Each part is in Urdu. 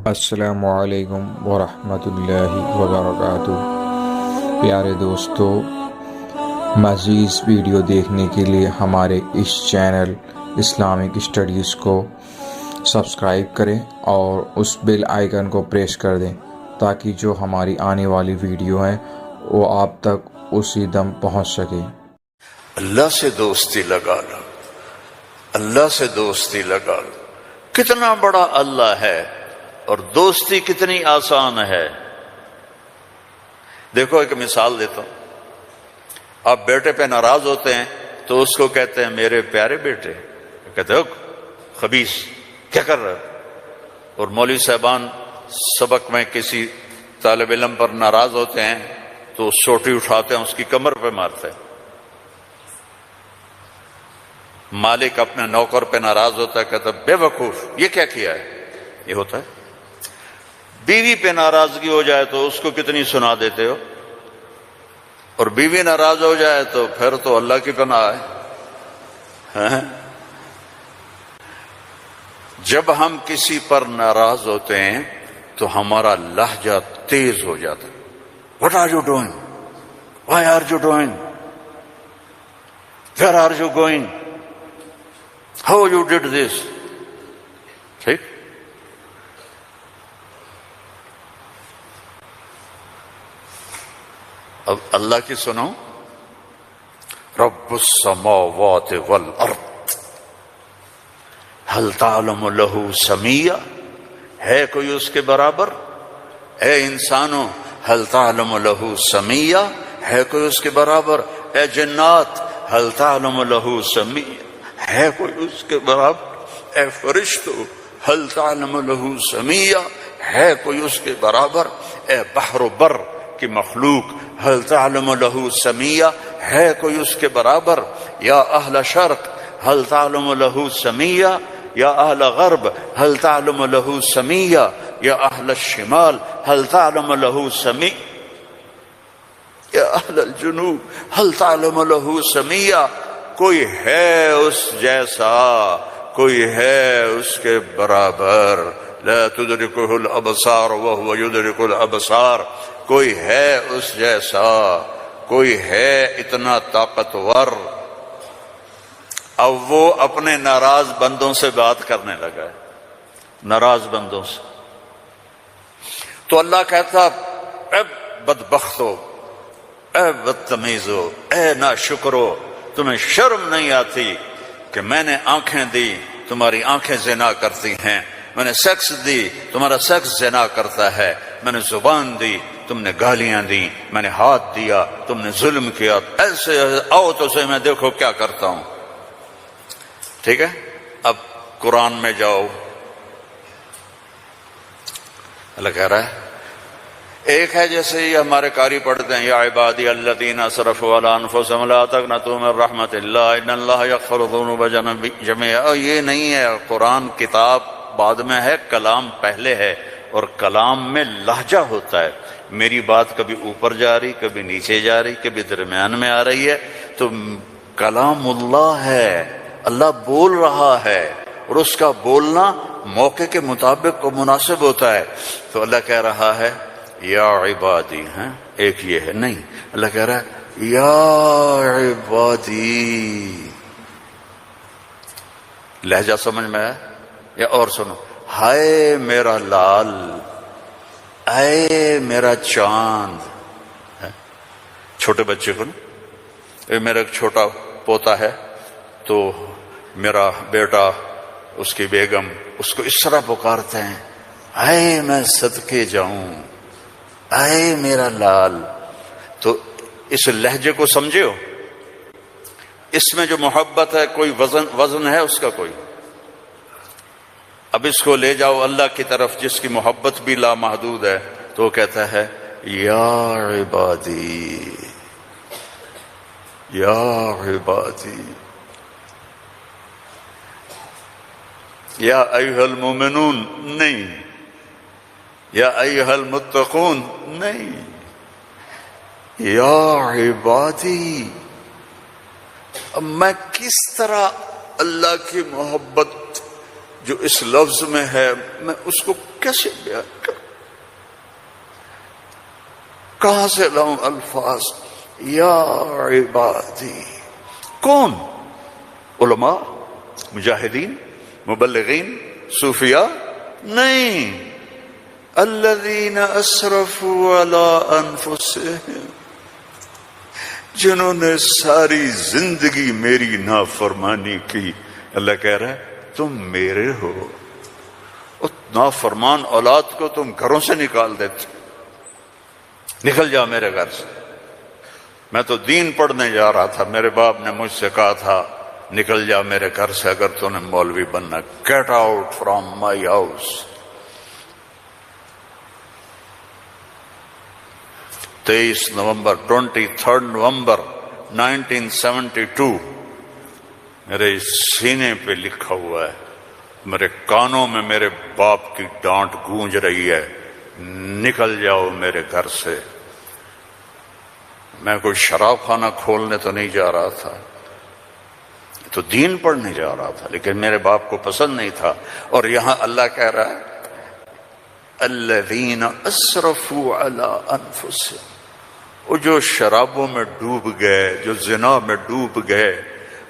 السلام علیکم ورحمۃ اللہ وبرکاتہ۔ پیارے دوستو، مزید ویڈیو دیکھنے کے لیے ہمارے اس چینل اسلامک اسٹڈیز کو سبسکرائب کریں اور اس بیل آئیکن کو پریس کر دیں تاکہ جو ہماری آنے والی ویڈیو ہیں وہ آپ تک اسی دم پہنچ سکے۔ اللہ سے دوستی لگا لو، اللہ سے دوستی لگا لو۔ کتنا بڑا اللہ ہے اور دوستی کتنی آسان ہے۔ دیکھو ایک مثال دیتا ہوں۔ آپ بیٹے پہ ناراض ہوتے ہیں تو اس کو کہتے ہیں میرے پیارے بیٹے، کہتے ہو خبیث کیا کر رہے ہو؟ اور مولوی صاحبان سبق میں کسی طالب علم پر ناراض ہوتے ہیں تو سوٹی اٹھاتے ہیں، اس کی کمر پہ مارتے ہیں۔ مالک اپنے نوکر پہ ناراض ہوتا ہے، کہتا ہے بے وقوف یہ کیا کیا ہے؟ یہ ہوتا ہے۔ بیوی پہ ناراضگی ہو جائے تو اس کو کتنی سنا دیتے ہو، اور بیوی ناراض ہو جائے تو پھر تو اللہ کی پناہ ہے۔ جب ہم کسی پر ناراض ہوتے ہیں تو ہمارا لہجہ تیز ہو جاتا ہے۔ What are you doing? Why are you doing? Where are you going? How you did this? ٹھیک؟ اب اللہ کی سنو، رب السماوات والارض هل تعلم له سمیہ، ہے کوئی اس کے برابر؟ اے انسانوں هل تعلم له سمیہ، ہے کوئی اس کے برابر؟ اے جنات هل تعلم له سمیہ، ہے کوئی اس کے برابر؟ اے فرشتو هل تعلم له سمیہ، ہے کوئی اس کے برابر؟ اے بحر و بر کی مخلوق هل تعلم له سمیہ، ہے کوئی اس کے برابر؟ یا اہل شرق هل تعلم له سمیہ، یا اہل غرب هل تعلم له سمیہ، یا اہل الشمال هل تعلم له سمیہ، یا اہل الجنوب هل تعلم له سمیہ۔ کوئی ہے اس جیسا، کوئی ہے اس کے برابر؟ لا تدرکہ الابصار وهو یدرک الابصار، کوئی ہے اس جیسا، کوئی ہے اتنا طاقتور۔ اب وہ اپنے ناراض بندوں سے بات کرنے لگا ہے، ناراض بندوں سے۔ تو اللہ کہتا اے بدبختو، اے بدتمیزو، اے ناشکرو، تمہیں شرم نہیں آتی کہ میں نے آنکھیں دی، تمہاری آنکھیں زنا کرتی ہیں، میں نے سیکس دی، تمہارا سیکس زنا کرتا ہے، میں نے زبان دی، تم نے گالیاں دی، میں نے ہاتھ دیا، تم نے ظلم کیا، ایسے آؤ تو سے میں دیکھو کیا کرتا ہوں۔ ٹھیک ہے، اب قرآن میں جاؤ، اللہ کہہ رہا ہے ایک ہے جیسے یہ ہمارے قاری پڑھتے ہیں، یا عبادی الذین اسرفوا علی انفسہم لا تقنطوا من رحمت اللہ ان اللہ یغفر الذنوب جميعا۔ یہ نہیں ہے، قرآن کتاب بعد میں ہے، کلام پہلے ہے، اور کلام میں لہجہ ہوتا ہے۔ میری بات کبھی اوپر جا رہی، کبھی نیچے جا رہی، کبھی درمیان میں آ رہی ہے، تو کلام اللہ ہے، اللہ بول رہا ہے، اور اس کا بولنا موقع کے مطابق کو مناسب ہوتا ہے۔ تو اللہ کہہ رہا ہے یا عبادی، ہیں ایک یہ ہے نہیں، اللہ کہہ رہا ہے یا عبادی۔ لہجہ سمجھ میں ہے؟ یا اور سنو، ہائے میرا لال، اے میرا چاند۔ چھوٹے بچے کو نا، میرا ایک چھوٹا پوتا ہے تو میرا بیٹا، اس کی بیگم اس کو اس طرح پکارتے ہیں، اے میں صدقے جاؤں، اے میرا لال۔ تو اس لہجے کو سمجھے ہو؟ اس میں جو محبت ہے کوئی وزن ہے اس کا کوئی؟ اب اس کو لے جاؤ اللہ کی طرف جس کی محبت بھی لامحدود ہے، تو وہ کہتا ہے یا عبادی، یا عبادی، یا ایھا المؤمنون نہیں، یا ایھا المتقون نہیں، یا عبادی۔ اب میں کس طرح اللہ کی محبت جو اس لفظ میں ہے میں اس کو کیسے بیان کروں؟ کہاں سے لاؤں الفاظ؟ یا عبادی. کون؟ علماء، مجاہدین، مبلغین، صوفیاء؟ نہیں، الذین اسرفوا علی انفسہم، جنہوں نے ساری زندگی میری نافرمانی کی. اللہ کہہ رہا ہے تم میرے ہو. اور نافرمان اولاد کو تم گھروں سے نکال دیتے. نکل جاؤ میرے گھر سے. میں تو دین پڑھنے جا رہا تھا، میرے باپ نے مجھ سے کہا تھا نکل جا میرے گھر سے اگر تو نے مولوی بننا. Get out from my house. 23 نومبر 23 نومبر 1972 میرے سینے پہ لکھا ہوا ہے. میرے کانوں میں میرے باپ کی ڈانٹ گونج رہی ہے، نکل جاؤ میرے گھر سے. میں کوئی شراب خانہ کھولنے تو نہیں جا رہا تھا، تو دین پڑھنے جا رہا تھا، لیکن میرے باپ کو پسند نہیں تھا. اور یہاں اللہ کہہ رہا ہے الذین اسرفوا علی انفسہم، وہ جو شرابوں میں ڈوب گئے، جو زنا میں ڈوب گئے.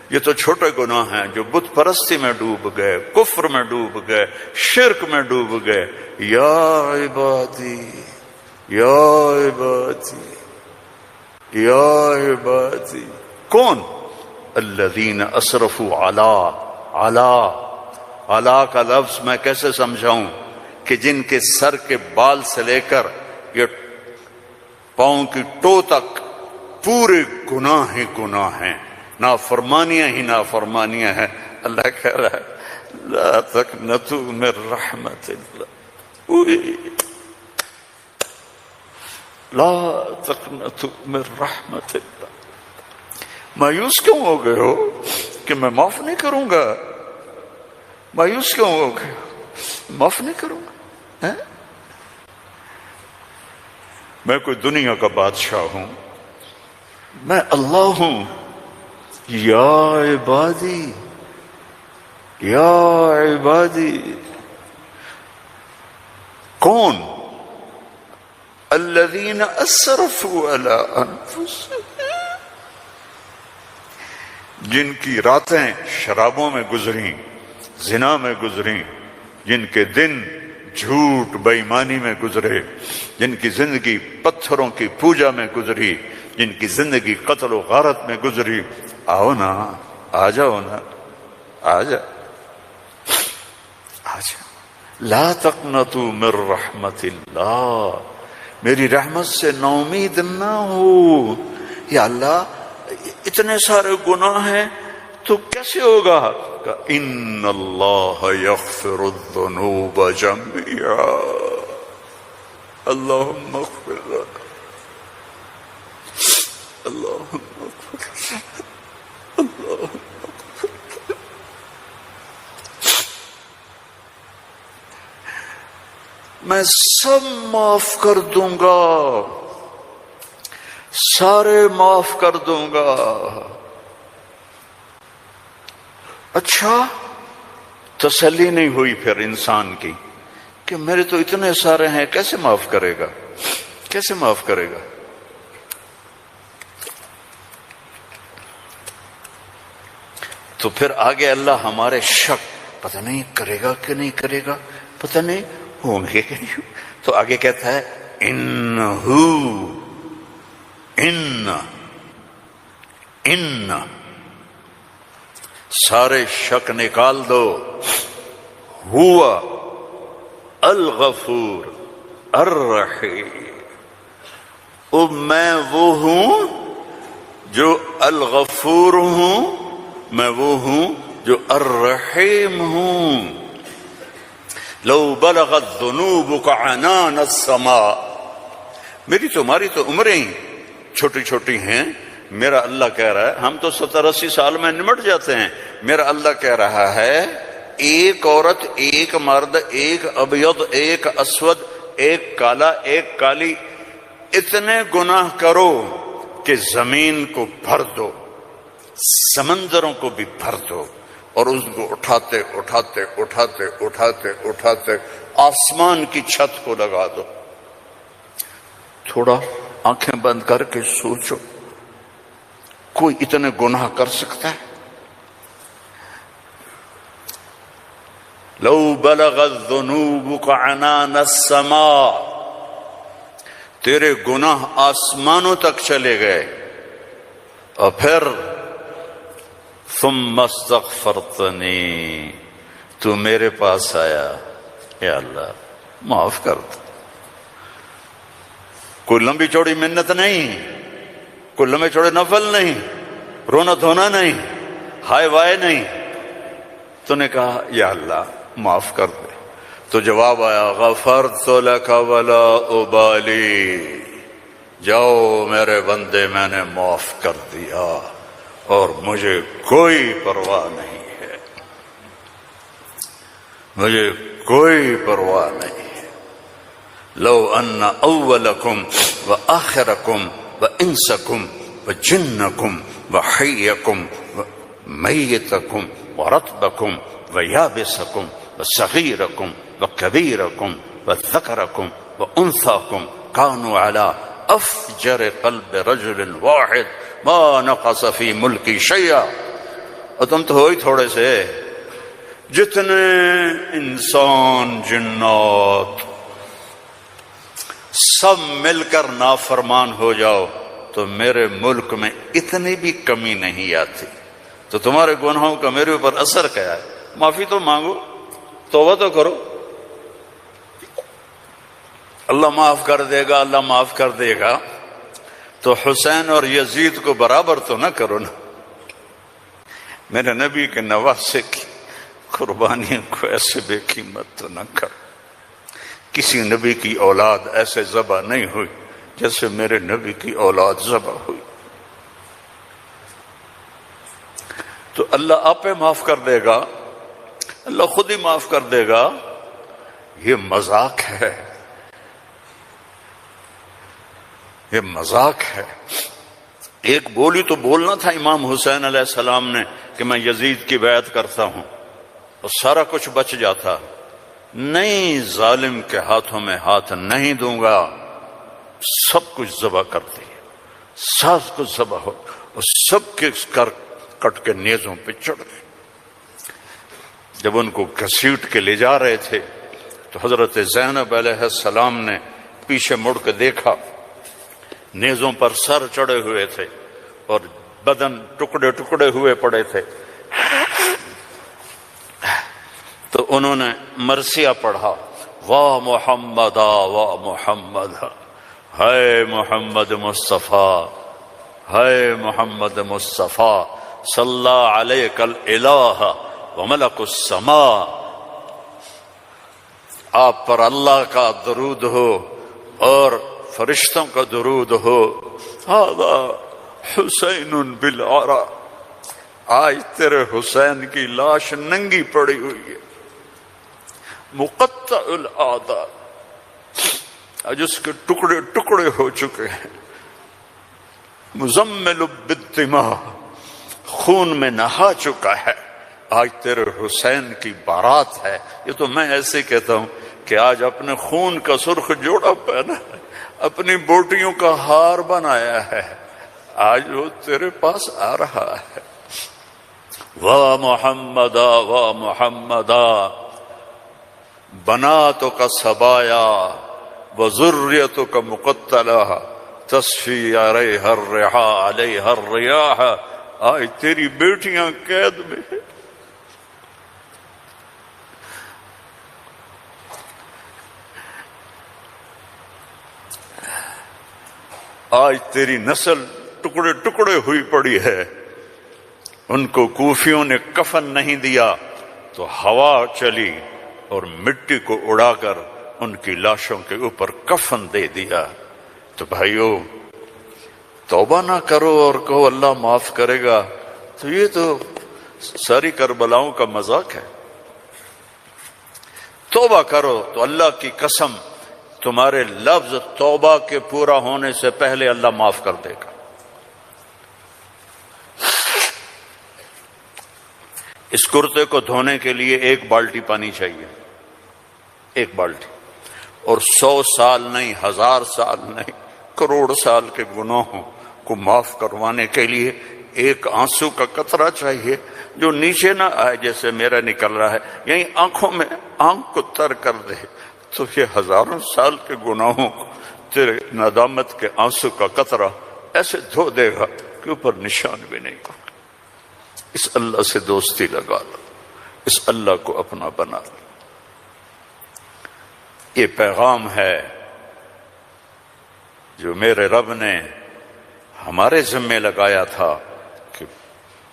یہ تو چھوٹے گناہ ہیں. جو بت پرستی میں ڈوب گئے، کفر میں ڈوب گئے، شرک میں ڈوب گئے. یا عبادی، یا عبادی، یا عبادی. کون؟ الذین اسرفوا علی کا لفظ میں کیسے سمجھاؤں کہ جن کے سر کے بال سے لے کر یہ پاؤں کی ٹو تک پورے گناہ ہی گناہ ہیں، نافرمانیاں ہی نافرمانیاں ہیں. اللہ کہہ رہا ہے لا تقنطوا من رحمت اللہ. لا تقنطوا من رحمت اللہ. مایوس کیوں ہو گئے ہو کہ میں معاف نہیں کروں گا؟ مایوس کیوں ہو گئے؟ معاف نہیں کروں گا؟ میں کوئی دنیا کا بادشاہ ہوں؟ میں اللہ ہوں. یا عبادی، یا عبادی. کون؟ الذین اسرفوا علی انفسہم، جن کی راتیں شرابوں میں گزری، زنا میں گزری، جن کے دن جھوٹ بے ایمانی میں گزرے، جن کی زندگی پتھروں کی پوجا میں گزری، جن کی زندگی قتل و غارت میں گزری. آؤ نا، آ جاؤ نا، آ جا، آ جا. لا تقنطوا من رحمت اللہ، میری رحمت سے نا امید نہ ہو. یا اللہ اتنے سارے گناہ ہیں تو کیسے ہوگا؟ ان اللہ یغفر الذنوب جميعا. اللہم اغفر لنا، اللہم اغفر لنا، اللہم اغفر لنا. میں سب معاف کر دوں گا، سارے معاف کر دوں گا. اچھا، تسلی نہیں ہوئی پھر انسان کی کہ میرے تو اتنے سارے ہیں، کیسے معاف کرے گا؟ کیسے معاف کرے گا؟ تو پھر آگے اللہ ہمارے شک، پتہ نہیں کرے گا کہ نہیں کرے گا، پتہ نہیں ہوں گے کہ نہیں. تو آگے کہتا ہے ان سارے شک نکال دو. ہوا الغفور الرحیم، میں وہ ہوں جو الغفور ہوں، میں وہ ہوں جو الرحیم ہوں. لو بلغت ذنوبک عنان السماء، میری تمہاری تو عمریں ہی چھوٹی چھوٹی ہیں. میرا اللہ کہہ رہا ہے، ہم تو 70-80 سال میں نمٹ جاتے ہیں. میرا اللہ کہہ رہا ہے ایک عورت، ایک مرد، ایک ابیض، ایک اسود، ایک کالا، ایک کالی، اتنے گناہ کرو کہ زمین کو بھر دو، سمندروں کو بھی بھر دو، اور اس کو اٹھاتے اٹھاتے اٹھاتے اٹھاتے اٹھاتے آسمان کی چھت کو لگا دو. تھوڑا آنکھیں بند کر کے سوچو، کوئی اتنے گناہ کر سکتا ہے؟ لو بلغت ذنوبک عنان السماء، تیرے گناہ آسمانوں تک چلے گئے، اور پھر ثم استغفرتنی، تو میرے پاس آیا، یا اللہ معاف کر دو. کوئی لمبی چوڑی منت نہیں، کوئی لمبے چوڑے نفل نہیں، رونا دھونا نہیں، ہائے وائے نہیں. تو نے کہا یا اللہ معاف کر دے. تو جواب آیا غفرت لک ولا ابالی، جاؤ میرے بندے میں نے معاف کر دیا اور مجھے کوئی پرواہ نہیں ہے، مجھے کوئی پرواہ نہیں ہے. لو ان اولکم وآخرکم وانسکم وجنکم وحیکم ومیتکم ورطبکم ویابسکم وصغیرکم وکبیرکم وذکرکم وانثاکم کانوا علی افجر قلب رجل واحد ما نقص فی ملکی شیئا. اور تم تو ہو ہی تھوڑے سے، جتنے انسان جنات سب مل کر نافرمان ہو جاؤ تو میرے ملک میں اتنی بھی کمی نہیں آتی. تو تمہارے گناہوں کا میرے اوپر اثر کیا ہے؟ معافی تو مانگو، توبہ تو کرو، اللہ معاف کر دے گا، اللہ معاف کر دے گا. تو حسین اور یزید کو برابر تو نہ کرو نا. میرے نبی کے نواسے کی قربانیوں کو ایسے بے قیمت تو نہ کرو. کسی نبی کی اولاد ایسے ذبح نہیں ہوئی جیسے میرے نبی کی اولاد ذبح ہوئی. تو اللہ آپ پہ معاف کر دے گا، اللہ خود ہی معاف کر دے گا. یہ مذاق ہے، یہ مذاق ہے. ایک بولی تو بولنا تھا امام حسین علیہ السلام نے کہ میں یزید کی بیعت کرتا ہوں اور سارا کچھ بچ جاتا. نہیں، ظالم کے ہاتھوں میں ہاتھ نہیں دوں گا. سب کچھ ذبح کر دیا، سب کچھ ذبح ہو اور سب کے کٹ کے نیزوں پہ چڑھ گئے. جب ان کو گھسیٹ کے لے جا رہے تھے تو حضرت زینب علیہ السلام نے پیچھے مڑ کے دیکھا، نیزوں پر سر چڑھے ہوئے تھے اور بدن ٹکڑے ٹکڑے ہوئے پڑے تھے. تو انہوں نے مرثیہ پڑھا، واہ محمدا واہ محمد، ہے محمد مصطفیٰ، ہے محمد مصطفیٰ، صلی علیک الالہ وملک السماء، آپ پر اللہ کا درود ہو اور فرشتوں کا درود ہو. ھذا حسین بالعرا، آج تیرے حسین کی لاش ننگی پڑی ہوئی ہے، مقطع الاعضاء، آج اس کے ٹکڑے ٹکڑے ہو چکے ہیں، مزمل بالدماء، خون میں نہا چکا ہے. آج تیرے حسین کی بارات ہے. یہ تو میں ایسے کہتا ہوں کہ آج اپنے خون کا سرخ جوڑا پہنا ہے، اپنی بوٹیوں کا ہار بنایا ہے، آج وہ تیرے پاس آ رہا ہے. واہ محمدا واہ محمدا، بناتک سبایا وذریتک مقتلہ، تصفی علیہ الرحا علیہ الریاح. آج تیری بیٹیاں قید میں ہیں، آج تیری نسل ٹکڑے ٹکڑے ہوئی پڑی ہے. ان کو کوفیوں نے کفن نہیں دیا تو ہوا چلی اور مٹی کو اڑا کر ان کی لاشوں کے اوپر کفن دے دیا. تو بھائیو، توبہ نہ کرو اور کہو اللہ معاف کرے گا، تو یہ تو ساری کربلاؤں کا مذاق ہے. توبہ کرو تو اللہ کی قسم تمہارے لفظ توبہ کے پورا ہونے سے پہلے اللہ معاف کر دے گا. اس کرتے کو دھونے کے لیے 1 بالٹی پانی چاہیے، 1 بالٹی، اور 100 سال نہیں، 1000 سال نہیں، کروڑ سال کے گناہوں کو معاف کروانے کے لیے 1 آنسو کا قطرہ چاہیے جو نیچے نہ آئے جیسے میرا نکل رہا ہے، یہیں آنکھوں میں آنکھ کو تر کر دے، تو یہ ہزاروں سال کے گناہوں کو تیرے ندامت کے آنسو کا قطرہ ایسے دھو دے گا کہ اوپر نشان بھی نہیں ہوگا۔ اس اللہ سے دوستی لگا لو، اس اللہ کو اپنا بنا لو۔ یہ پیغام ہے جو میرے رب نے ہمارے ذمے لگایا تھا کہ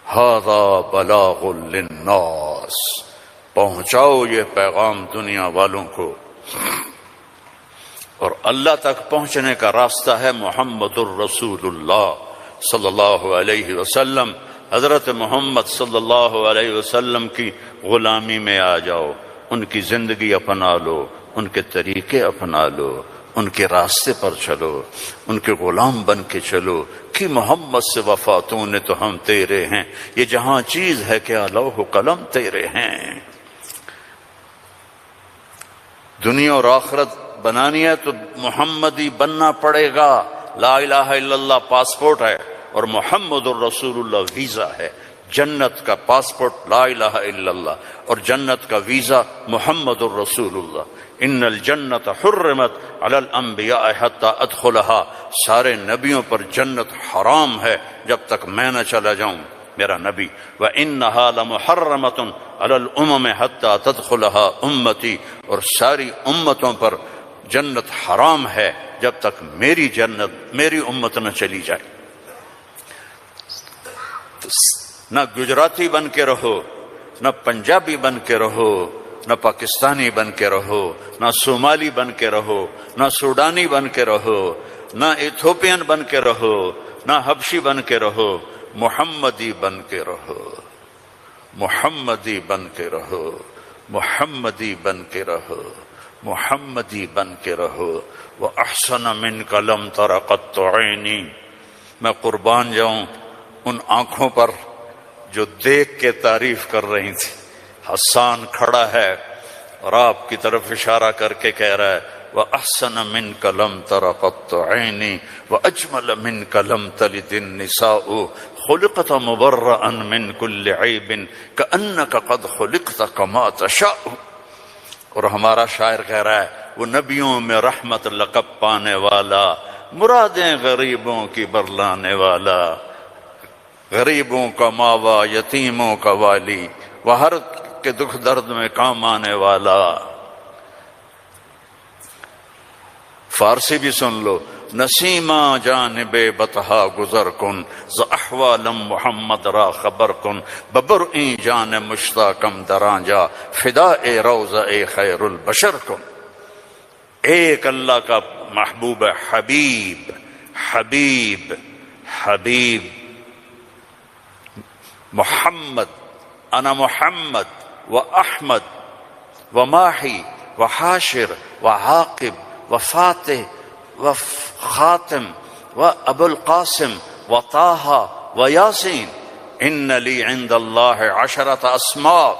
ھذا بلاغ للناس، پہنچاؤ یہ پیغام دنیا والوں کو۔ اور اللہ تک پہنچنے کا راستہ ہے محمد الرسول اللہ صلی اللہ علیہ وسلم۔ حضرت محمد صلی اللہ علیہ وسلم کی غلامی میں آ جاؤ، ان کی زندگی اپنا لو، ان کے طریقے اپنا لو، ان کے راستے پر چلو، ان کے غلام بن کے چلو کہ محمد سے وفاتوں نے تو ہم تیرے ہیں، یہ جہاں چیز ہے کیا لوح و قلم تیرے ہیں۔ دنیا اور آخرت بنانی ہے تو محمدی بننا پڑے گا۔ لا الہ الا اللہ پاسپورٹ ہے اور محمد الرسول اللہ ویزا ہے۔ جنت کا پاسپورٹ لا الہ الا اللہ اور جنت کا ویزا محمد الرسول اللہ۔ ان الجنت حرمت علی الانبیاء حتی ادخلها، سارے نبیوں پر جنت حرام ہے جب تک میں نہ چلا جاؤں، میرا نبی۔ وَإِنَّهَا لَمُحَرَّمَةٌ عَلَى الْأُمَمِ حَتَّى تَدْخُلَهَا أُمَّتِي، اور ساری امتوں پر جنت حرام ہے جب تک میری جنت، میری امت نہ چلی جائے۔ نہ گجراتی بن کے رہو، نہ پنجابی بن کے رہو، نہ پاکستانی بن کے رہو، نہ صومالی بن کے رہو، نہ سوڈانی بن کے رہو، نہ ایتھوپین بن کے رہو، نہ حبشی بن کے رہو، محمدی بن کے رہو، محمدی بن کے رہو، محمدی بن کے رہو، محمدی بن کے رہو۔ وَأَحْسَنَ مِنْكَ لَمْ تَرَ قَطُّ عَيْنِي، میں قربان جاؤں ان آنکھوں پر جو دیکھ کے تعریف کر رہی تھی۔ حسان کھڑا ہے اور آپ کی طرف اشارہ کر کے کہہ رہا ہے وَأَحْسَنَ مِنْكَ لَمْ تَرَ قَطُّ عَيْنِي وَأَجْمَلَ مِنْكَ لَمْ تَلِدِ النِّسَاءُ خُلِقْتَ مُبَرَّأً مِنْ كُلِّ عَيْبٍ كَأَنَّكَ قَدْ خُلِقْتَ كَمَا تَشَاءُ۔ اور ہمارا شاعر کہہ رہا ہے وہ نبیوں میں رحمت لقب پانے والا، مرادیں غریبوں کی برلانے والا، غریبوں کا ماوا، یتیموں کا والی، وہ ہر کے دکھ درد میں کام آنے والا۔ فارسی بھی سن لو، نسیمہ جانب بطحا گزر کن ز احوالم محمد را خبر کن ببرئیں جان مشتاقم دران جا فدا روضہ خیر البشر کن۔ ایک اللہ کا محبوب حبیب، حبیب، حبیب محمد، انا محمد و احمد و ماہی و حاشر و عاقب و فاتح و خاتم و ابو القاسم و طٰہٰ و یاسین۔ ان لی عند اللہ عشرۃ اسماء،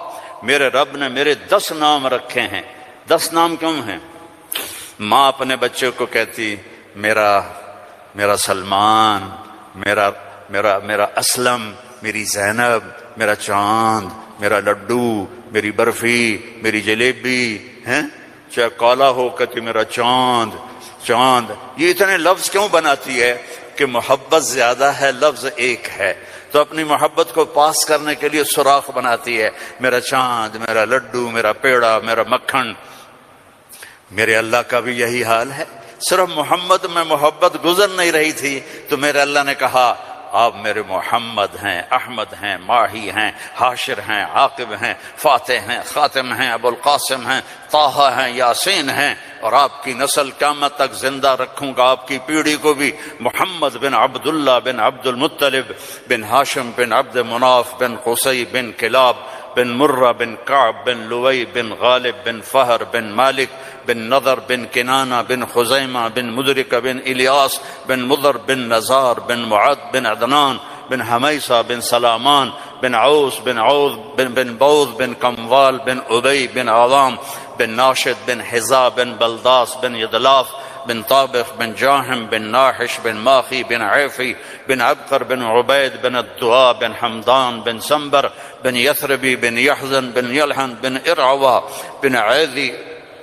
میرے رب نے میرے 10 نام رکھے ہیں۔ 10 نام کیوں ہیں؟ ماں اپنے بچے کو کہتی میرا سلمان، میرا اسلم، میری زینب، میرا چاند، میرا لڈو، میری برفی، میری جلیبی، ہیں چاہے کالا ہو کہتی میرا چاند، چاند۔ یہ اتنے لفظ کیوں بناتی ہے؟ کہ محبت زیادہ ہے، لفظ ایک ہے، تو اپنی محبت کو پاس کرنے کے لیے سوراخ بناتی ہے، میرا چاند، میرا لڈو، میرا پیڑا، میرا مکھن۔ میرے اللہ کا بھی یہی حال ہے۔ صرف محمد میں محبت گزر نہیں رہی تھی تو میرے اللہ نے کہا آپ میرے محمد ہیں، احمد ہیں، ماہی ہیں، حاشر ہیں، عاقب ہیں، فاتح ہیں، خاتم ہیں، ابو القاسم ہیں، طٰہٰ ہیں، یاسین ہیں، اور آپ کی نسل قیامت تک زندہ رکھوں گا، آپ کی پیڑھی کو بھی محمد بن عبداللہ بن عبد المطلب بن ہاشم بن عبد مناف بن قصی بن کلاب بن مرہ بن کعب بن لوئی بن غالب بن فہر بن مالک بن نضر بن کنانہ بن خزیمہ بن مدرکہ بن الیاس بن مضر بن نزار بن معد بن عدنان بن حمیسہ بن سلامان بن عوس بن عوذ بن بوذ بن کموال بن ابی بن عوام بن ناشد بن حذا بن بلداس بن یدلاف بن طابخ بن جاہم بن ناحش بن ماخی بن عیفی بن عبقر بن عبید بن الدعاء بن حمدان بن سنبر بن یثربی بن یحزن بن یلحن بن ارعوا بن عیذی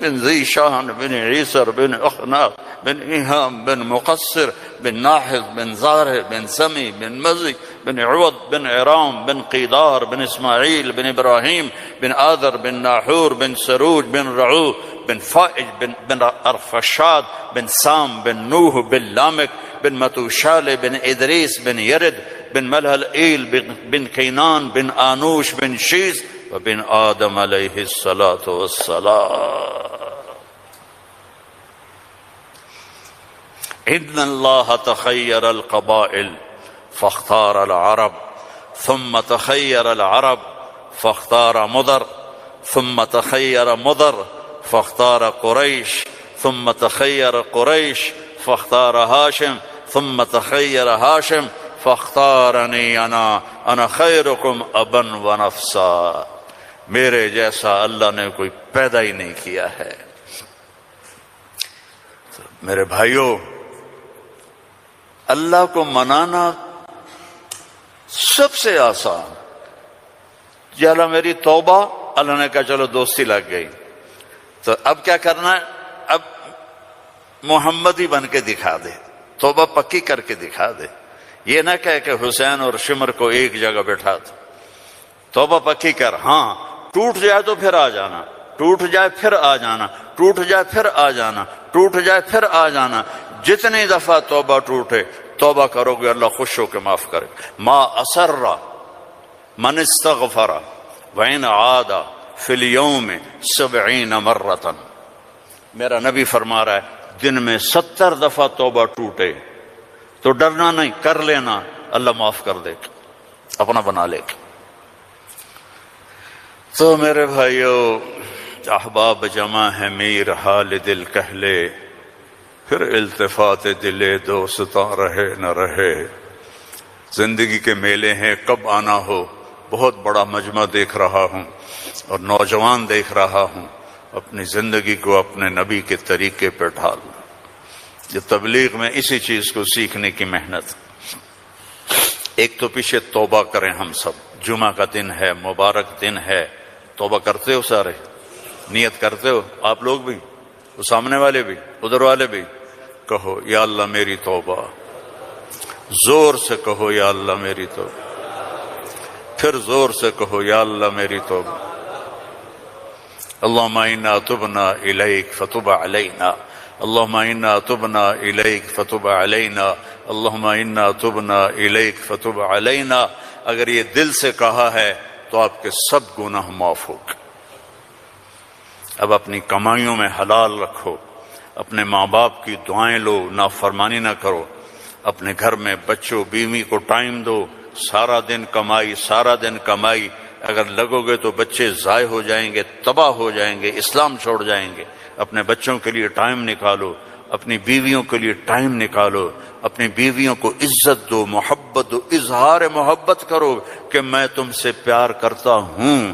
بن ذی شاہن بن عیسر بن اخناق بن ایہام بن مقصر بن ناحذ بن زارع بن سمی بن مزی بن عوض بن عرام بن قیدار بن اسماعیل بن ابراہیم بن آذر بن ناحور بن سروج بن رعو بن فائج بن ارفشاد بن سام بن نوح بن لامک بن متوشال بن ادریس بن یرد بن ملهلئیل بن کینان بن آنوش بن شیز وبن آدم علیہ الصلاة والسلام. ان اللہ تخیر القبائل فاختار العرب ثم تخیر العرب فاختار مضر ثم تخیر مضر فاختار قریش ثم تخیر قریش فاختار ہاشم ثم تخیر ہاشم فاختارنی انا خیرکم ابا و نفسا. میرے جیسا اللہ نے کوئی پیدا ہی نہیں کیا ہے. میرے بھائیوں، اللہ کو منانا سب سے آسان. یا اللہ میری توبہ، اللہ نے کہا چلو دوستی لگ گئی، تو اب کیا کرنا ہے؟ اب محمدی بن کے دکھا دے، توبہ پکی کر کے دکھا دے. یہ نہ کہے کہ حسین اور شمر کو ایک جگہ بیٹھا دو. توبہ پکی کر. ہاں ٹوٹ جائے تو پھر آ جانا، ٹوٹ جائے پھر آ جانا، ٹوٹ جائے پھر آ جانا، ٹوٹ جائے پھر آ جانا. جتنی دفعہ توبہ ٹوٹے توبہ کرو گے اللہ خوش ہو کے معاف کرے. ما اسر من استغفر وإن عاد فی اليوم 70 مرة. میرا نبی فرما رہا ہے دن میں 70 دفعہ توبہ ٹوٹے تو ڈرنا نہیں، کر لینا، اللہ معاف کر دے گا، اپنا بنا لے گا. تو میرے بھائیو، احباب جمع ہے میر حال دل کہلے، پھر التفات دل دوستاں رہے نہ رہے. زندگی کے میلے ہیں، کب آنا ہو. بہت بڑا مجمع دیکھ رہا ہوں اور نوجوان دیکھ رہا ہوں. اپنی زندگی کو اپنے نبی کے طریقے پہ ڈھال. یہ تبلیغ میں اسی چیز کو سیکھنے کی محنت. ایک تو پیچھے توبہ کریں ہم سب. جمعہ کا دن ہے، مبارک دن ہے. توبہ کرتے ہو سارے؟ نیت کرتے ہو آپ لوگ بھی، وہ سامنے والے بھی، ادھر والے بھی؟ کہو یا اللہ میری توبہ. زور سے کہو یا اللہ میری توبہ. پھر زور سے کہو یا اللہ میری توبہ. اللہم انا تبنا الیک فتب علینا. اللہم انا تبنا الیک فتب علینا. اللہم انا تبنا الیک فتب علینا. اگر یہ دل سے کہا ہے تو آپ کے سب گناہ معاف ہو گئے. اب اپنی کمائیوں میں حلال رکھو، اپنے ماں باپ کی دعائیں لو، نافرمانی نہ کرو. اپنے گھر میں بچوں بیوی کو ٹائم دو. سارا دن کمائی، سارا دن کمائی. اگر لگو گے تو بچے ضائع ہو جائیں گے، تباہ ہو جائیں گے، اسلام چھوڑ جائیں گے. اپنے بچوں کے لیے ٹائم نکالو، اپنی بیویوں کے لیے ٹائم نکالو. اپنی بیویوں کو عزت دو، محبت دو، اظہار محبت کرو کہ میں تم سے پیار کرتا ہوں.